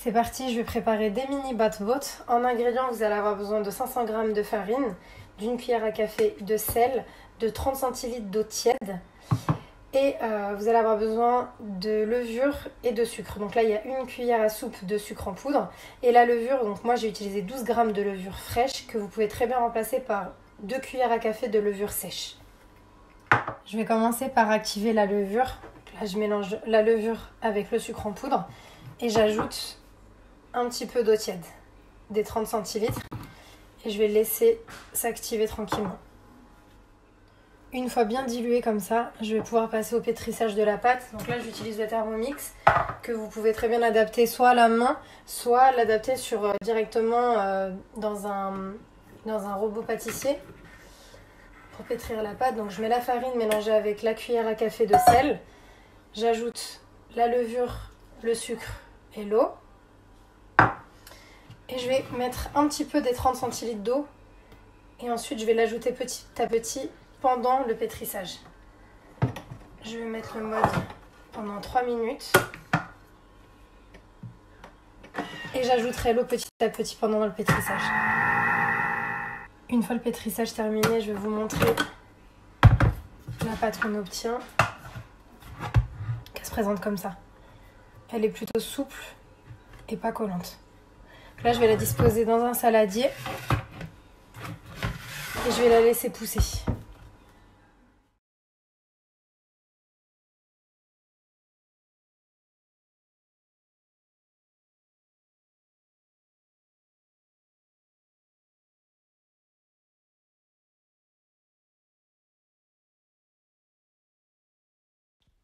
C'est parti, je vais préparer des mini batbotes. En ingrédients, vous allez avoir besoin de 500 g de farine, d'une cuillère à café de sel, de 30 centilitres d'eau tiède et vous allez avoir besoin de levure et de sucre. Donc là, il y a une cuillère à soupe de sucre en poudre et la levure, donc moi j'ai utilisé 12 g de levure fraîche que vous pouvez très bien remplacer par 2 cuillères à café de levure sèche. Je vais commencer par activer la levure. Là, je mélange la levure avec le sucre en poudre et j'ajoute un petit peu d'eau tiède, des 30 centilitres, et je vais le laisser s'activer tranquillement. Une fois bien dilué comme ça, je vais pouvoir passer au pétrissage de la pâte. Donc là, j'utilise le Thermomix que vous pouvez très bien adapter soit à la main, soit l'adapter directement dans un robot pâtissier pour pétrir la pâte. Donc je mets la farine mélangée avec la cuillère à café de sel. J'ajoute la levure, le sucre et l'eau. Et je vais mettre un petit peu des 30 centilitres d'eau. Et ensuite, je vais l'ajouter petit à petit pendant le pétrissage. Je vais mettre le mode pendant 3 minutes. Et j'ajouterai l'eau petit à petit pendant le pétrissage. Une fois le pétrissage terminé, je vais vous montrer la pâte qu'on obtient. Qu'elle se présente comme ça. Elle est plutôt souple et pas collante. Là, je vais la disposer dans un saladier et je vais la laisser pousser.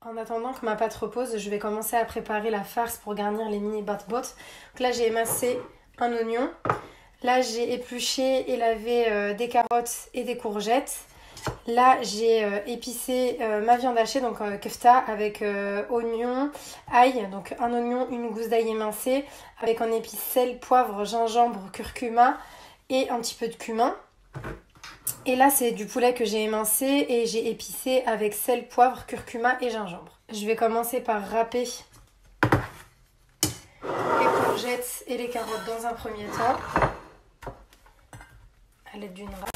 En attendant que ma pâte repose, je vais commencer à préparer la farce pour garnir les mini batbotes. Donc là, j'ai émincé un oignon. Là, j'ai épluché et lavé des carottes et des courgettes. Là, j'ai épicé ma viande hachée, donc kefta, avec oignon, ail, donc un oignon, une gousse d'ail émincée, avec en épices sel, poivre, gingembre, curcuma et un petit peu de cumin. Et là, c'est du poulet que j'ai émincé et j'ai épicé avec sel, poivre, curcuma et gingembre. Je vais commencer par râper les courgettes et les carottes dans un premier temps, à l'aide d'une râpe.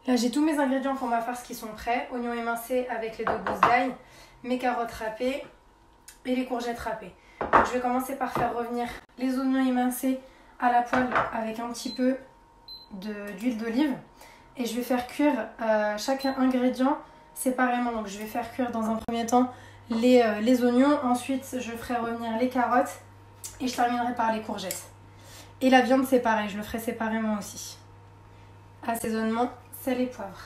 Là, j'ai tous mes ingrédients pour ma farce qui sont prêts. Oignons émincés avec les 2 gousses d'ail, mes carottes râpées et les courgettes râpées. Donc, je vais commencer par faire revenir les oignons émincés à la poêle avec un petit peu d'huile d'olive. Et je vais faire cuire chaque ingrédient séparément. Donc, je vais faire cuire dans un premier temps les oignons. Ensuite, je ferai revenir les carottes et je terminerai par les courgettes. Et la viande, c'est pareil. Je le ferai séparément aussi. Assaisonnement, sel et poivre.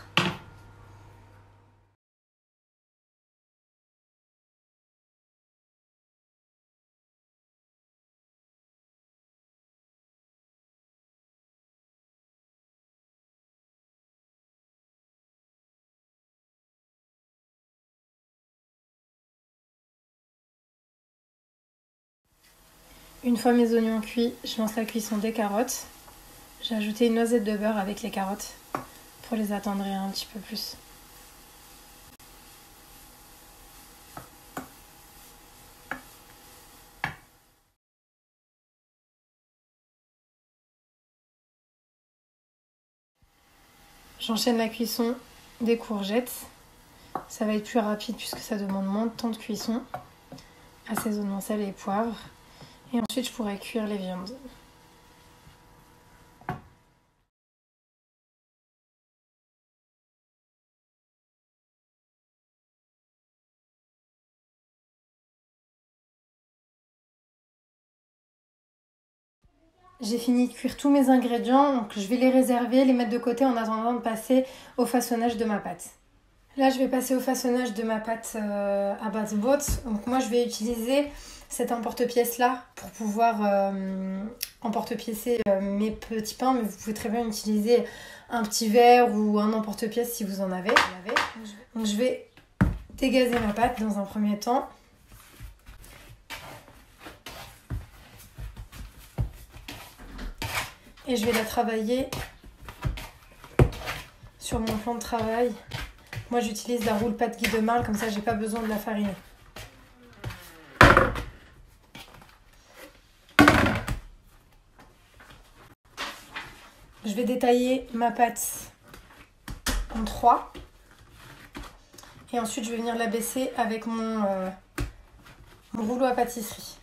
Une fois mes oignons cuits, je lance la cuisson des carottes. J'ai ajouté une noisette de beurre avec les carottes pour les attendrir un petit peu plus. J'enchaîne la cuisson des courgettes. Ça va être plus rapide puisque ça demande moins de temps de cuisson. Assaisonnement sel et poivre. Et ensuite, je pourrai cuire les viandes. J'ai fini de cuire tous mes ingrédients, donc je vais les réserver, les mettre de côté en attendant de passer au façonnage de ma pâte. Là, je vais passer au façonnage de ma pâte à base boat. Donc moi, je vais utiliser cet emporte-pièce là pour pouvoir emporte-piècer mes petits pains, mais vous pouvez très bien utiliser un petit verre ou un emporte-pièce si vous en avez. Donc je vais dégazer ma pâte dans un premier temps. Et je vais la travailler sur mon plan de travail. Moi, j'utilise la roule pâte Guy de Marle, comme ça, j'ai pas besoin de la fariner. Je vais détailler ma pâte en 3. Et ensuite, je vais venir la baisser avec mon rouleau à pâtisserie.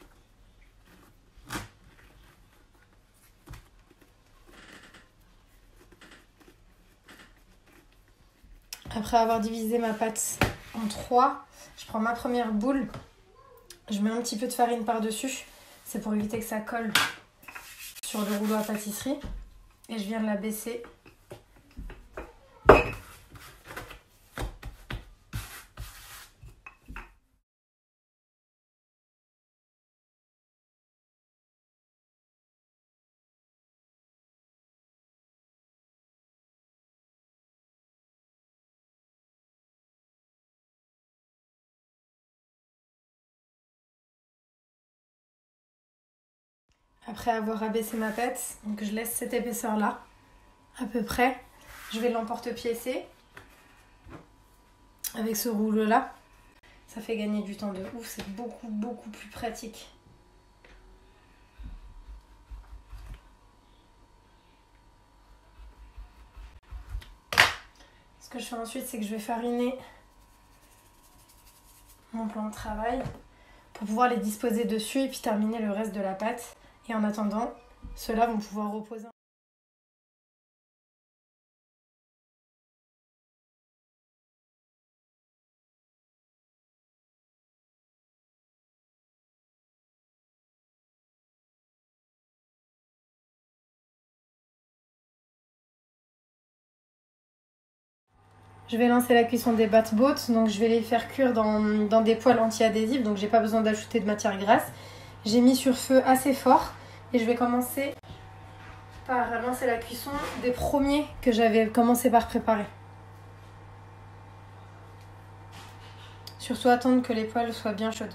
Après avoir divisé ma pâte en 3, je prends ma première boule. Je mets un petit peu de farine par-dessus. C'est pour éviter que ça colle sur le rouleau à pâtisserie. Et je viens de la baisser. Après avoir abaissé ma pâte, donc je laisse cette épaisseur-là, à peu près. Je vais l'emporte-piécer avec ce rouleau-là. Ça fait gagner du temps de ouf, c'est beaucoup plus pratique. Ce que je fais ensuite, c'est que je vais fariner mon plan de travail pour pouvoir les disposer dessus et puis terminer le reste de la pâte. Et en attendant, ceux-là vont pouvoir reposer. Je vais lancer la cuisson des bat boat, donc je vais les faire cuire dans des poêles anti-adhésives, donc j'ai pas besoin d'ajouter de matière grasse. J'ai mis sur feu assez fort et je vais commencer par lancer la cuisson des premiers que j'avais commencé par préparer. Surtout attendre que les poêles soient bien chaudes.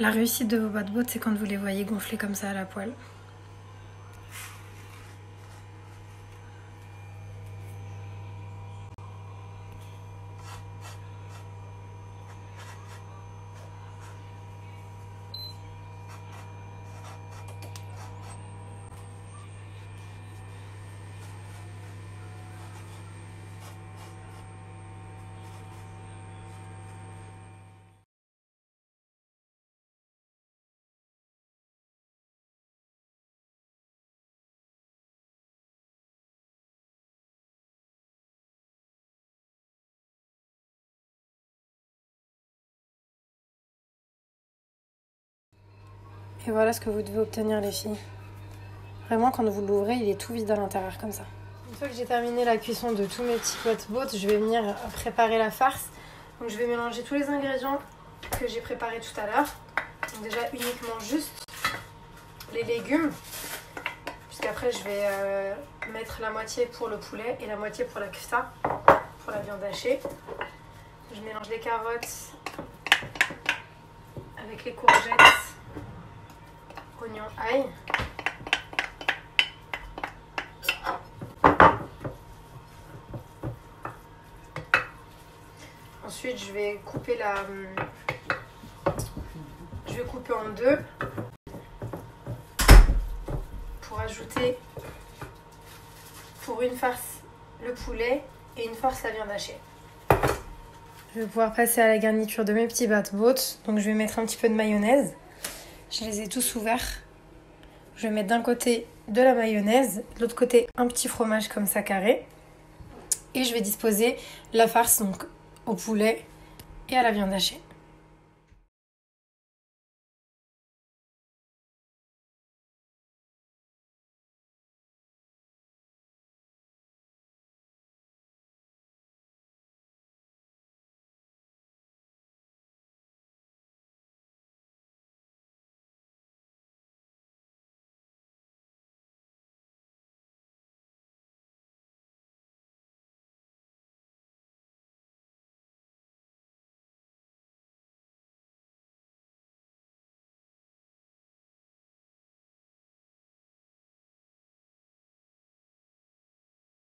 La réussite de vos bat boat, c'est quand vous les voyez gonfler comme ça à la poêle. Et voilà ce que vous devez obtenir, les filles. Vraiment, quand vous l'ouvrez, il est tout vide à l'intérieur comme ça. Une fois que j'ai terminé la cuisson de tous mes petits bat boat, je vais venir préparer la farce. Donc je vais mélanger tous les ingrédients que j'ai préparés tout à l'heure. Donc déjà uniquement juste les légumes. Puisqu'après je vais mettre la moitié pour le poulet et la moitié pour la kfta, pour la viande hachée. Je mélange les carottes avec les courgettes, oignons, ail. Ensuite, je vais couper en deux pour ajouter pour une farce le poulet et une farce la viande hachée. Je vais pouvoir passer à la garniture de mes petits bat boat. Donc je vais mettre un petit peu de mayonnaise. Je les ai tous ouverts. Je vais mettre d'un côté de la mayonnaise, de l'autre côté un petit fromage comme ça carré. Et je vais disposer la farce donc au poulet et à la viande hachée.